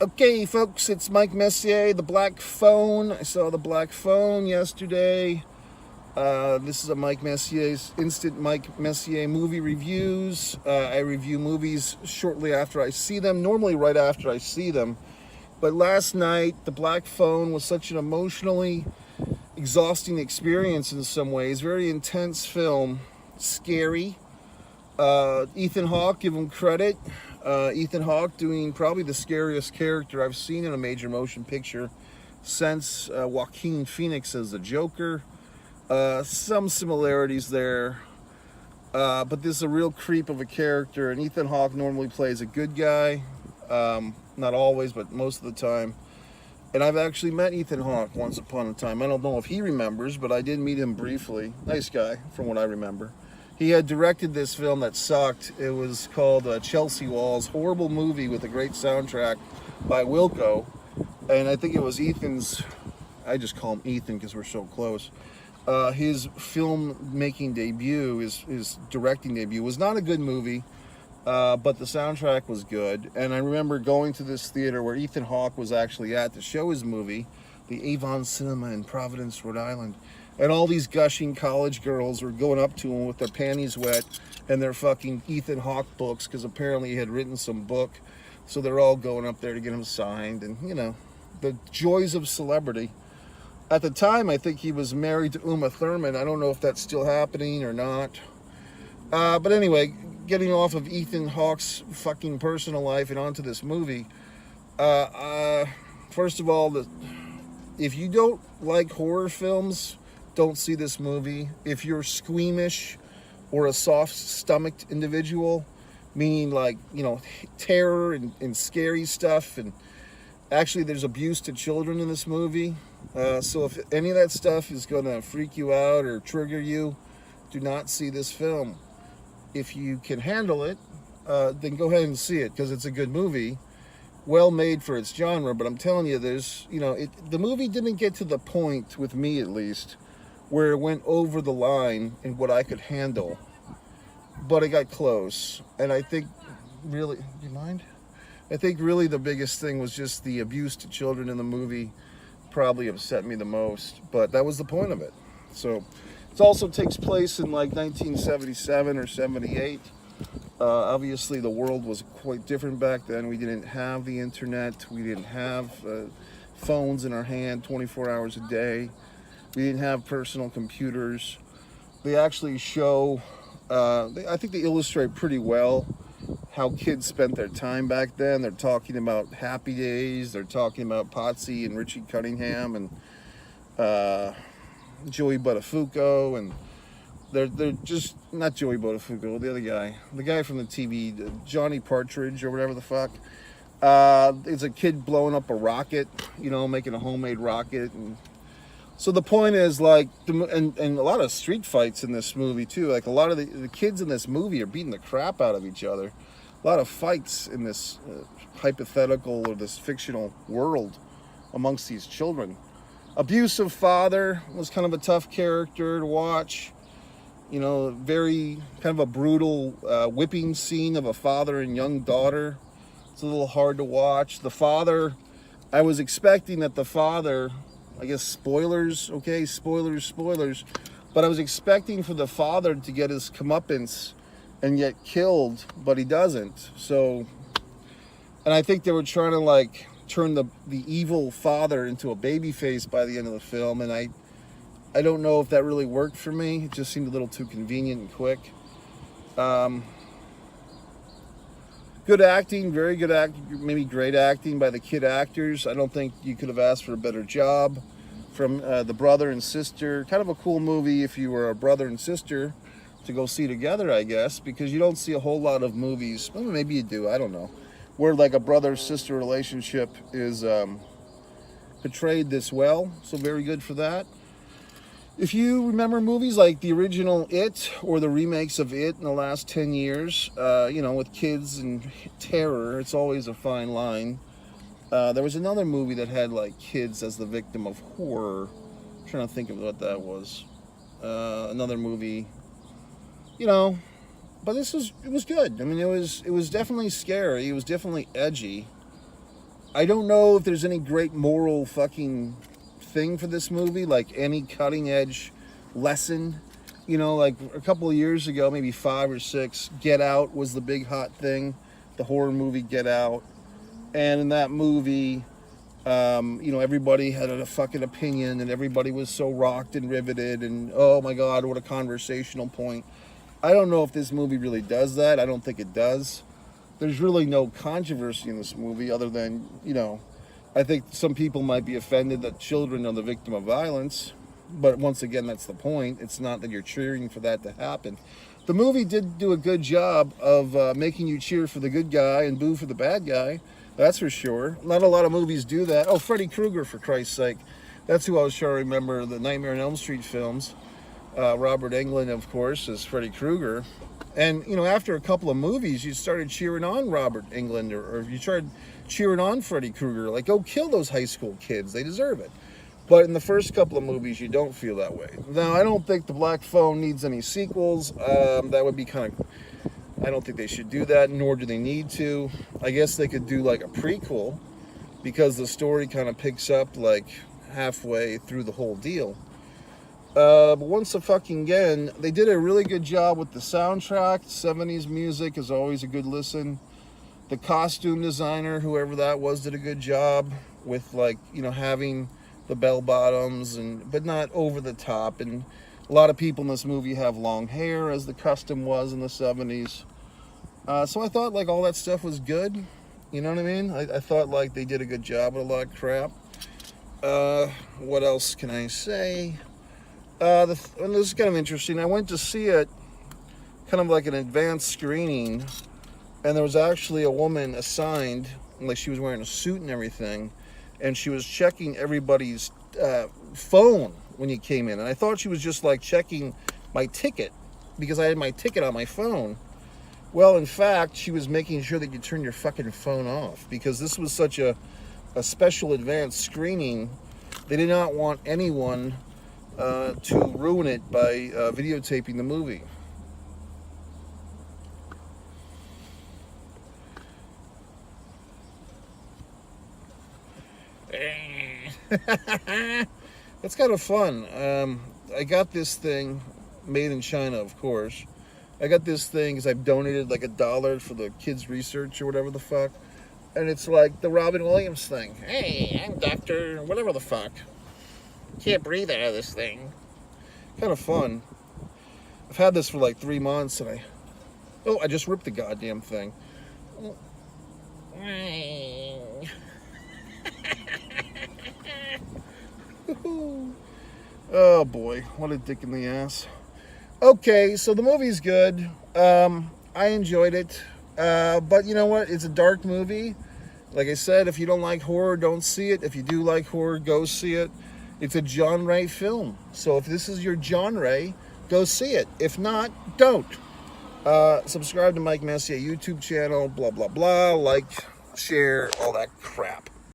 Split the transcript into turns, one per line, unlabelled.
Okay, folks, it's Mike Messier, The Black Phone. I saw The Black Phone yesterday. This is a Mike Messier's Instant Mike Messier movie reviews. I review movies shortly after I see them, normally right after I see them. But last night, The Black Phone was such an emotionally exhausting experience in some ways. Very intense film, scary. Ethan Hawke, give him credit. Ethan Hawke doing probably the scariest character I've seen in a major motion picture since Joaquin Phoenix as the Joker. Some similarities there, but this is a real creep of a character, and Ethan Hawke normally plays a good guy. Not always, but most of the time. And I've actually met Ethan Hawke once upon a time. I don't know if he remembers, but I did meet him briefly. Nice guy, from what I remember. He had directed this film that sucked. It was called Chelsea Walls. Horrible movie with a great soundtrack by Wilco. And I think it was Ethan's, I just call him Ethan because we're so close. His film-making debut, his directing debut, was not a good movie, but the soundtrack was good. And I remember going to this theater where Ethan Hawke was actually at to show his movie, the Avon Cinema in Providence, Rhode Island. And all these gushing college girls were going up to him with their panties wet and their fucking Ethan Hawke books, because apparently he had written some book. So they're all going up there to get him signed. And, you know, the joys of celebrity. At the time, I think he was married to Uma Thurman. I don't know if that's still happening or not. But anyway, getting off of Ethan Hawke's fucking personal life and onto this movie. First of all, if you don't like horror films, don't see this movie. If you're squeamish or a soft-stomached individual, meaning like, you know, terror and scary stuff, and actually there's abuse to children in this movie. So if any of that stuff is going to freak you out or trigger you, do not see this film. If you can handle it, then go ahead and see it, because it's a good movie. Well made for its genre, but I'm telling you, the movie didn't get to the point, with me at least, where it went over the line in what I could handle. But it got close. And I think really, do you mind? I think really the biggest thing was just the abuse to children in the movie probably upset me the most. But that was the point of it. So it also takes place in like 1977 or 78. Obviously the world was quite different back then. We didn't have the internet. We didn't have phones in our hand 24 hours a day. We didn't have personal computers. They actually show, I think they illustrate pretty well how kids spent their time back then. They're talking about Happy Days. They're talking about Potsy and Richie Cunningham and Joey Buttafuoco. And they're just, not Joey Buttafuoco, the other guy. The guy from the TV, Johnny Partridge or whatever the fuck. It's a kid blowing up a rocket, you know, making a homemade rocket. And so the point is, like, and a lot of street fights in this movie too. Like, a lot of the kids in this movie are beating the crap out of each other. A lot of fights in this hypothetical or this fictional world amongst these children. Abusive father was kind of a tough character to watch. You know, very kind of a brutal whipping scene of a father and young daughter. It's a little hard to watch. The father, I was expecting that the father, I guess spoilers, okay, spoilers, but I was expecting for the father to get his comeuppance and get killed, but he doesn't. So, and I think they were trying to like turn the evil father into a baby face by the end of the film, and I don't know if that really worked for me. It just seemed a little too convenient and quick. Good acting, very good acting, maybe great acting by the kid actors. I don't think you could have asked for a better job from the brother and sister. Kind of a cool movie if you were a brother and sister to go see together, I guess, because you don't see a whole lot of movies, well, maybe you do, I don't know, where like a brother-sister relationship is portrayed this well. So very good for that. If you remember movies like the original It or the remakes of It in the last 10 years, you know, with kids and terror, it's always a fine line. There was another movie that had like kids as the victim of horror. I'm trying to think of what that was. Another movie, you know, but it was good. I mean, it was definitely scary. It was definitely edgy. I don't know if there's any great moral fucking thing for this movie, like any cutting edge lesson. You know, like a couple of years ago, maybe 5 or 6, Get Out was the big hot thing, the horror movie Get Out. And in that movie, you know, everybody had a fucking opinion and everybody was so rocked and riveted and, oh my God, what a conversational point. I don't know if this movie really does that. I don't think it does. There's really no controversy in this movie other than, you know, I think some people might be offended that children are the victim of violence. But once again, that's the point. It's not that you're cheering for that to happen. The movie did do a good job of making you cheer for the good guy and boo for the bad guy. That's for sure. Not a lot of movies do that. Oh, Freddy Krueger, for Christ's sake. That's who I was trying to remember, the Nightmare on Elm Street films. Robert Englund, of course, is Freddy Krueger. And, you know, after a couple of movies, you started cheering on Robert Englund, or you started cheering on Freddy Krueger. Like, go kill those high school kids. They deserve it. But in the first couple of movies, you don't feel that way. Now, I don't think The Black Phone needs any sequels. That would be kind of... I don't think they should do that, nor do they need to. I guess they could do like a prequel, because the story kind of picks up like halfway through the whole deal. But once again, they did a really good job with the soundtrack. 70s music is always a good listen. The costume designer, whoever that was, did a good job with, like, you know, having the bell bottoms, but not over the top. And a lot of people in this movie have long hair, as the custom was in the 70s. So I thought like all that stuff was good. You know what I mean? I thought like they did a good job with a lot of crap. What else can I say? And this is kind of interesting. I went to see it kind of like an advanced screening, and there was actually a woman assigned, like she was wearing a suit and everything, and she was checking everybody's phone when you came in. And I thought she was just like checking my ticket, because I had my ticket on my phone. Well, in fact, she was making sure that you turn your fucking phone off, because this was such a special advanced screening. They did not want anyone to ruin it by videotaping the movie. That's kind of fun. I got this thing made in China, of course. I got this thing because I've donated like $1 for the kids' research or whatever the fuck. And it's like the Robin Williams thing. Hey, I'm Dr. whatever the fuck. Can't breathe out of this thing. Kind of fun. I've had this for like 3 months and I just ripped the goddamn thing. Oh boy, what a dick in the ass. Okay, so the movie's good. I enjoyed it. But you know what? It's a dark movie. Like I said, if you don't like horror, don't see it. If you do like horror, go see it. It's a genre film. So if this is your genre, go see it. If not, don't. Subscribe to Mike Messier YouTube channel, blah, blah, blah. Like, share, all that crap.